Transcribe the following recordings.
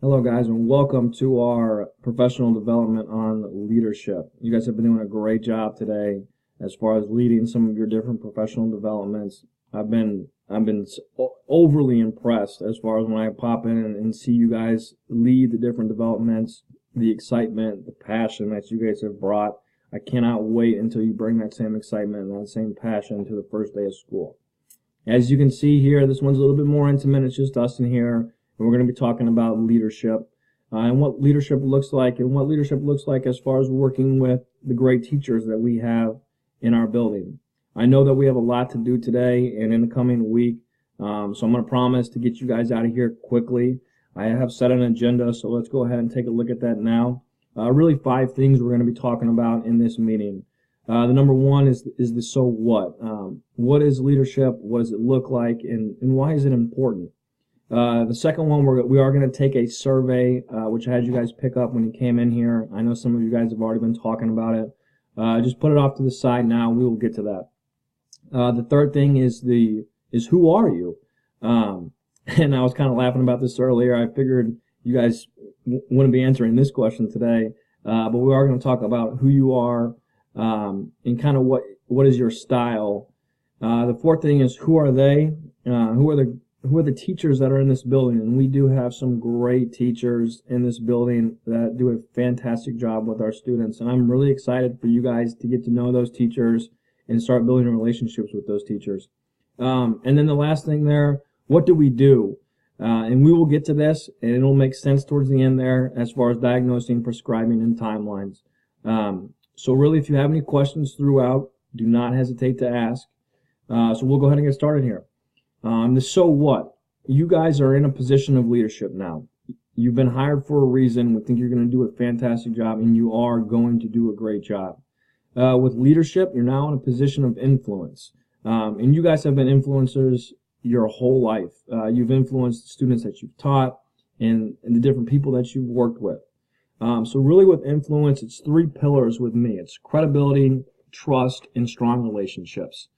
Hello guys, and welcome to our professional development on leadership. You guys have been doing a great job today as far as leading some of your different professional developments. I've been overly impressed as far as when I pop in and see you guys lead the different developments, the excitement, the passion that you guys have brought. I cannot wait until you bring that same excitement and that same passion to the first day of school. As you can see here, this one's a little bit more intimate. It's just us in here. And we're going to be talking about leadership and what leadership looks like as far as working with the great teachers that we have in our building. I know that we have a lot to do today and in the coming week, so I'm going to promise to get you guys out of here quickly. I have set an agenda, so let's go ahead and take a look at that now. Really 5 things we're going to be talking about in this meeting. The number one is the so what. What is leadership? What does it look like? And why is it important? The second one, we are going to take a survey, which I had you guys pick up when you came in here. I know some of you guys have already been talking about it. Just put it off to the side now. We will get to that. The third thing is who are you? And I was kind of laughing about this earlier. I figured you guys wouldn't be answering this question today, but we are going to talk about who you are and kind of what is your style. The fourth thing is who are they? Who are the teachers that are in this building? And we do have some great teachers in this building that do a fantastic job with our students. And I'm really excited for you guys to get to know those teachers and start building relationships with those teachers. And then the last thing there, what do we do? And we will get to this, and it'll make sense towards the end there as far as diagnosing, prescribing, and timelines. So really, if you have any questions throughout, do not hesitate to ask. So we'll go ahead and get started here. The so what? You guys are in a position of leadership now. You've been hired for a reason. We think you're going to do a fantastic job, and you are going to do a great job. With leadership, you're now in a position of influence. And you guys have been influencers your whole life. You've influenced the students that you've taught and the different people that you've worked with. So really with influence, it's 3 pillars with me. It's credibility, trust, and strong relationships.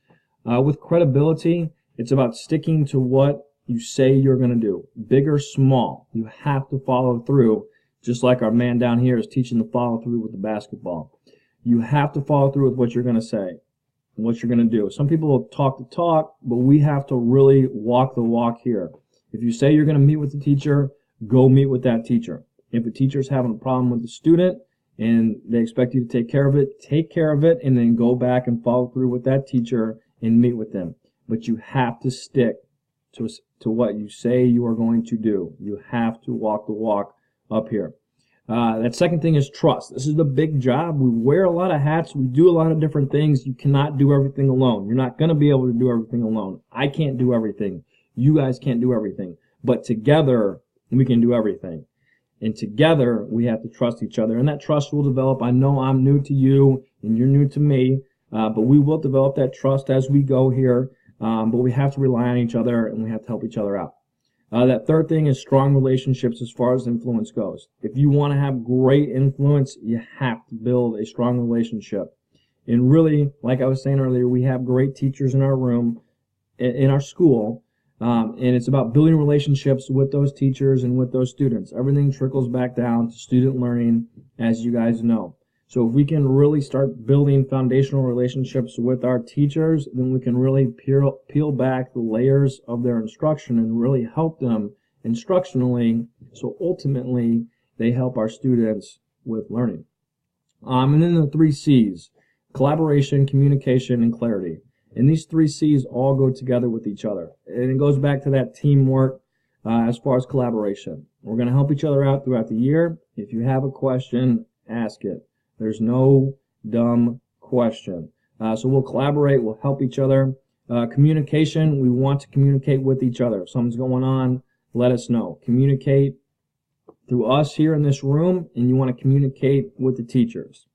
With credibility, it's about sticking to what you say you're going to do, big or small. You have to follow through, just like our man down here is teaching to follow through with the basketball. You have to follow through with what you're going to say and what you're going to do. Some people will talk the talk, but we have to really walk the walk here. If you say you're going to meet with the teacher, go meet with that teacher. If a teacher's having a problem with the student and they expect you to take care of it, and then go back and follow through with that teacher and meet with them. But you have to stick to what you say you are going to do. You have to walk the walk up here. That second thing is trust. This is the big job. We wear a lot of hats. We do a lot of different things. You cannot do everything alone. You're not going to be able to do everything alone. I can't do everything. You guys can't do everything. But together, we can do everything. And together, we have to trust each other. And that trust will develop. I know I'm new to you, and you're new to me. But we will develop that trust as we go here. But we have to rely on each other, and we have to help each other out. That third thing is strong relationships as far as influence goes. If you want to have great influence, you have to build a strong relationship. And really, like I was saying earlier, we have great teachers in our room, in our school, and it's about building relationships with those teachers and with those students. Everything trickles back down to student learning, as you guys know. So if we can really start building foundational relationships with our teachers, then we can really peel back the layers of their instruction and really help them instructionally, so ultimately they help our students with learning. And then the 3 C's, collaboration, communication, and clarity. And these 3 C's all go together with each other. And it goes back to that teamwork as far as collaboration. We're going to help each other out throughout the year. If you have a question, ask it. There's no dumb question. So we'll collaborate. We'll help each other. Communication, we want to communicate with each other. If something's going on, let us know. Communicate through us here in this room, and you want to communicate with the teachers.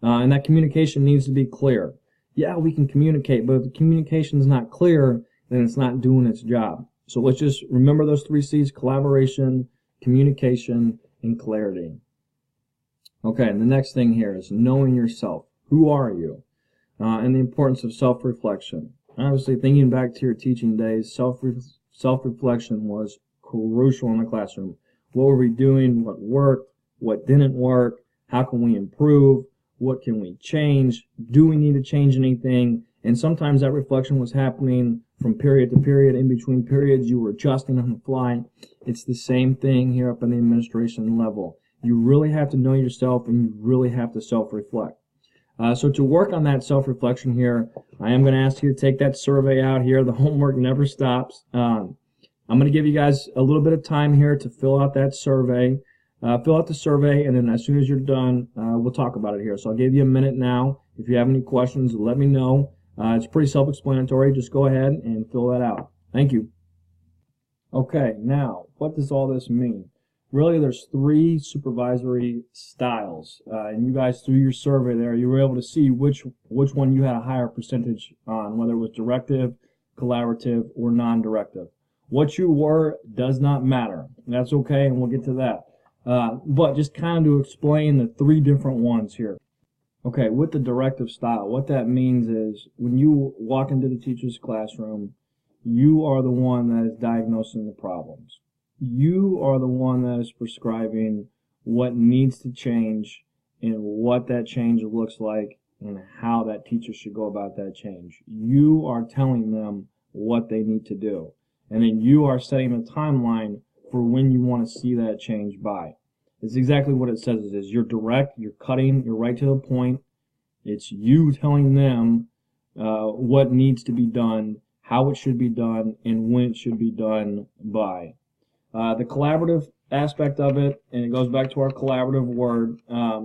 And that communication needs to be clear. Yeah, we can communicate, but if the communication is not clear, then it's not doing its job. So let's just remember those 3 C's, collaboration, communication, and clarity. Okay, and the next thing here is knowing yourself. Who are you? And the importance of self-reflection. Obviously, thinking back to your teaching days, self-reflection was crucial in the classroom. What were we doing? What worked? What didn't work? How can we improve? What can we change? Do we need to change anything? And sometimes that reflection was happening from period to period. In between periods, you were adjusting on the fly. It's the same thing here up on the administration level. You really have to know yourself, and you really have to self-reflect. So to work on that self-reflection here, I am going to ask you to take that survey out here. The homework never stops. I'm going to give you guys a little bit of time here to fill out that survey. Fill out the survey, and then as soon as you're done, we'll talk about it here. So I'll give you a minute now. If you have any questions, let me know. It's pretty self-explanatory. Just go ahead and fill that out. Thank you. Okay, now, what does all this mean? Really, there's 3 supervisory styles, and you guys, through your survey there, you were able to see which one you had a higher percentage on, whether it was directive, collaborative, or non-directive. What you were does not matter. That's okay, and we'll get to that. But just kind of to explain the 3 different ones here. Okay, with the directive style, what that means is when you walk into the teacher's classroom, you are the one that is diagnosing the problems. You are the one that is prescribing what needs to change and what that change looks like and how that teacher should go about that change. You are telling them what they need to do. And then you are setting a timeline for when you want to see that change by. It's exactly what it says. It is you're direct, you're cutting, you're right to the point. It's you telling them what needs to be done, how it should be done, and when it should be done by. The collaborative aspect of it, and it goes back to our collaborative word,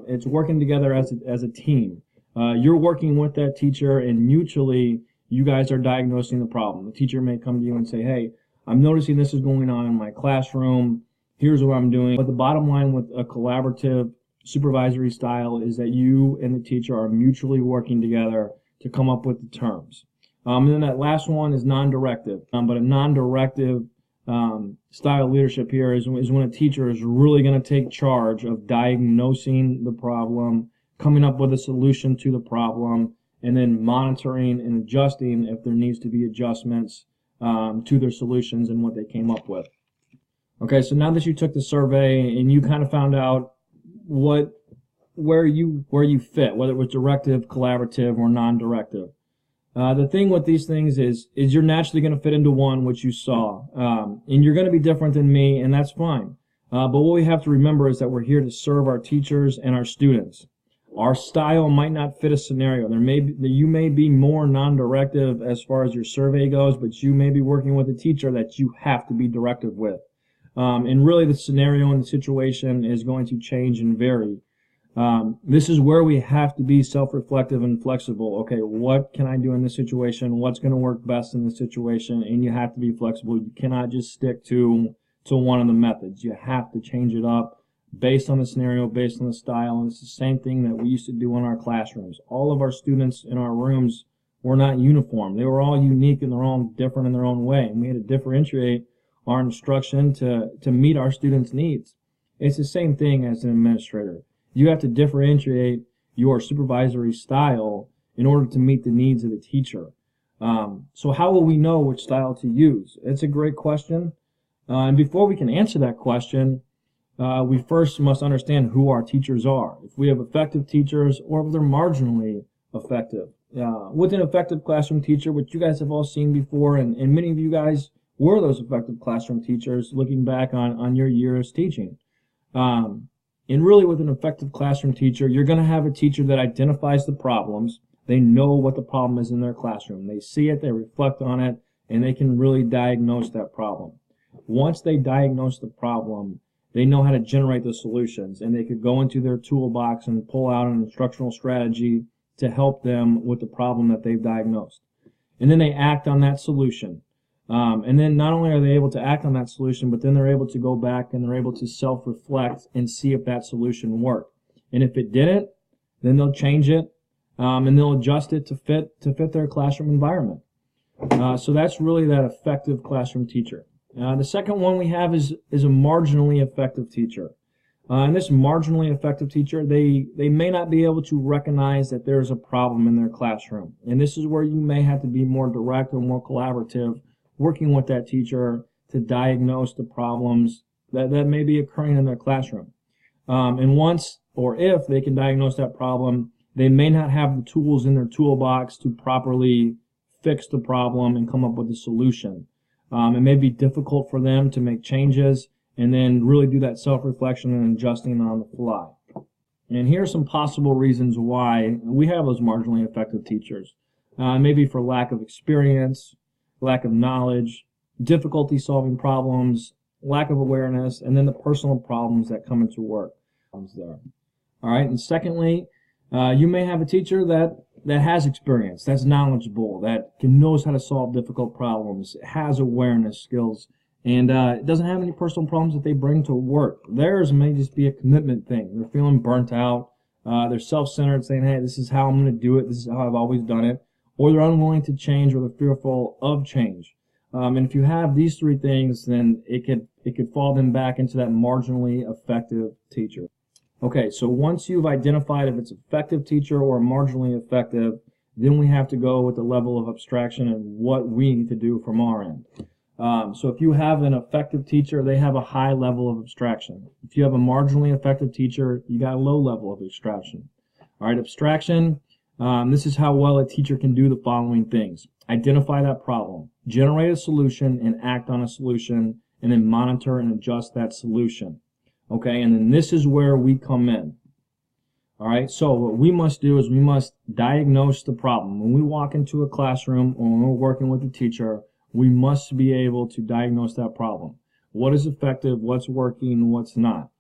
it's working together as a team. You're working with that teacher, and mutually you guys are diagnosing the problem. The teacher may come to you and say, hey, I'm noticing this is going on in my classroom. Here's what I'm doing. But the bottom line with a collaborative supervisory style is that you and the teacher are mutually working together to come up with the terms. And then that last one is non-directive. But a non-directive style of leadership here is when a teacher is really going to take charge of diagnosing the problem, coming up with a solution to the problem, and then monitoring and adjusting if there needs to be adjustments to their solutions and what they came up with. Okay, so now that you took the survey and you kind of found out where you fit, whether it was directive, collaborative, or non-directive. The thing with these things is you're naturally going to fit into one, which you saw, and you're going to be different than me, and that's fine. But what we have to remember is that we're here to serve our teachers and our students. Our style might not fit a scenario. You may be more non-directive as far as your survey goes, but you may be working with a teacher that you have to be directive with. And really the scenario and the situation is going to change and vary. This is where we have to be self-reflective and flexible. Okay, what can I do in this situation? What's going to work best in this situation? And you have to be flexible. You cannot just stick to one of the methods. You have to change it up based on the scenario, based on the style. And it's the same thing that we used to do in our classrooms. All of our students in our rooms were not uniform. They were all unique and they're all different in their own way. And we had to differentiate our instruction to meet our students' needs. It's the same thing as an administrator. You have to differentiate your supervisory style in order to meet the needs of the teacher. So how will we know which style to use? It's a great question. And before we can answer that question, we first must understand who our teachers are. If we have effective teachers or if they're marginally effective. With an effective classroom teacher, which you guys have all seen before, and many of you guys were those effective classroom teachers looking back on your years teaching. And really with an effective classroom teacher, you're going to have a teacher that identifies the problems. They know what the problem is in their classroom. They see it, they reflect on it, and they can really diagnose that problem. Once they diagnose the problem, they know how to generate the solutions, and they could go into their toolbox and pull out an instructional strategy to help them with the problem that they've diagnosed. And then they act on that solution. And then not only are they able to act on that solution, but then they're able to go back and they're able to self-reflect and see if that solution worked. And if it didn't, then they'll change it and they'll adjust it to fit their classroom environment. So that's really that effective classroom teacher. The second one we have is a marginally effective teacher. And this marginally effective teacher, they may not be able to recognize that there's a problem in their classroom. And this is where you may have to be more direct or more collaborative, working with that teacher to diagnose the problems that may be occurring in their classroom. And once or if they can diagnose that problem, they may not have the tools in their toolbox to properly fix the problem and come up with a solution. It may be difficult for them to make changes and then really do that self-reflection and adjusting on the fly. And here are some possible reasons why we have those marginally effective teachers. Maybe for lack of experience, lack of knowledge, difficulty solving problems, lack of awareness, and then the personal problems that come into work. There. All right, and secondly, you may have a teacher that has experience, that's knowledgeable, that knows how to solve difficult problems, has awareness skills, and doesn't have any personal problems that they bring to work. Theirs may just be a commitment thing. They're feeling burnt out. They're self-centered, saying, hey, this is how I'm going to do it. This is how I've always done it. Or they're unwilling to change, or they're fearful of change. And if you have these three things, then it could fall them back into that marginally effective teacher. Okay, so once you've identified if it's an effective teacher or marginally effective, then we have to go with the level of abstraction and what we need to do from our end. So if you have an effective teacher, they have a high level of abstraction. If you have a marginally effective teacher, you got a low level of abstraction. All right, abstraction, this is how well a teacher can do the following things. Identify that problem, generate a solution and act on a solution, and then monitor and adjust that solution. Okay, and then this is where we come in. All right, so what we must do is we must diagnose the problem. When we walk into a classroom or when we're working with a teacher, we must be able to diagnose that problem. What is effective, what's working, what's not.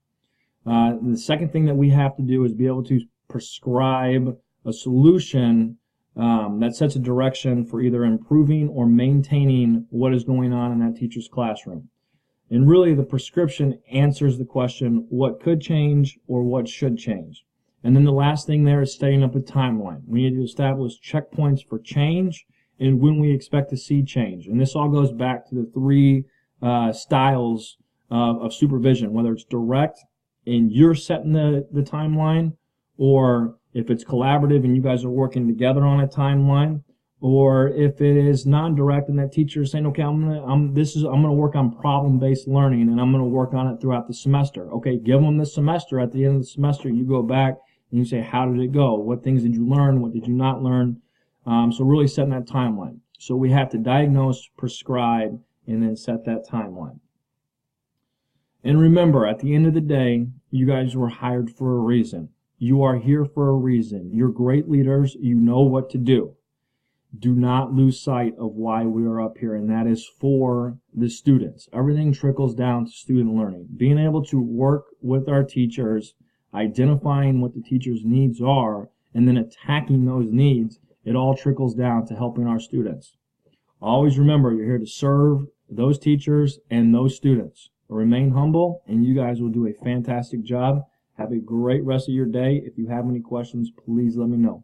The second thing that we have to do is be able to prescribe a solution that sets a direction for either improving or maintaining what is going on in that teacher's classroom. And really, the prescription answers the question, what could change or what should change? And then the last thing there is setting up a timeline. We need to establish checkpoints for change and when we expect to see change. And this all goes back to the three styles of supervision, whether it's direct and you're setting the timeline, or if it's collaborative and you guys are working together on a timeline, or if it is non-direct and that teacher is saying, okay, I'm gonna work on problem-based learning and I'm gonna work on it throughout the semester. Okay, give them the semester. At the end of the semester, you go back and you say, how did it go? What things did you learn? What did you not learn? So really setting that timeline. So we have to diagnose, prescribe, and then set that timeline. And remember, at the end of the day, you guys were hired for a reason. You are here for a reason. You're great leaders. You know what to do. Do not lose sight of why we are up here, and that is for the students. Everything trickles down to student learning. Being able to work with our teachers, identifying what the teachers' needs are, and then attacking those needs, it all trickles down to helping our students. Always remember, you're here to serve those teachers and those students. Remain humble, and you guys will do a fantastic job. Have a great rest of your day. If you have any questions, please let me know.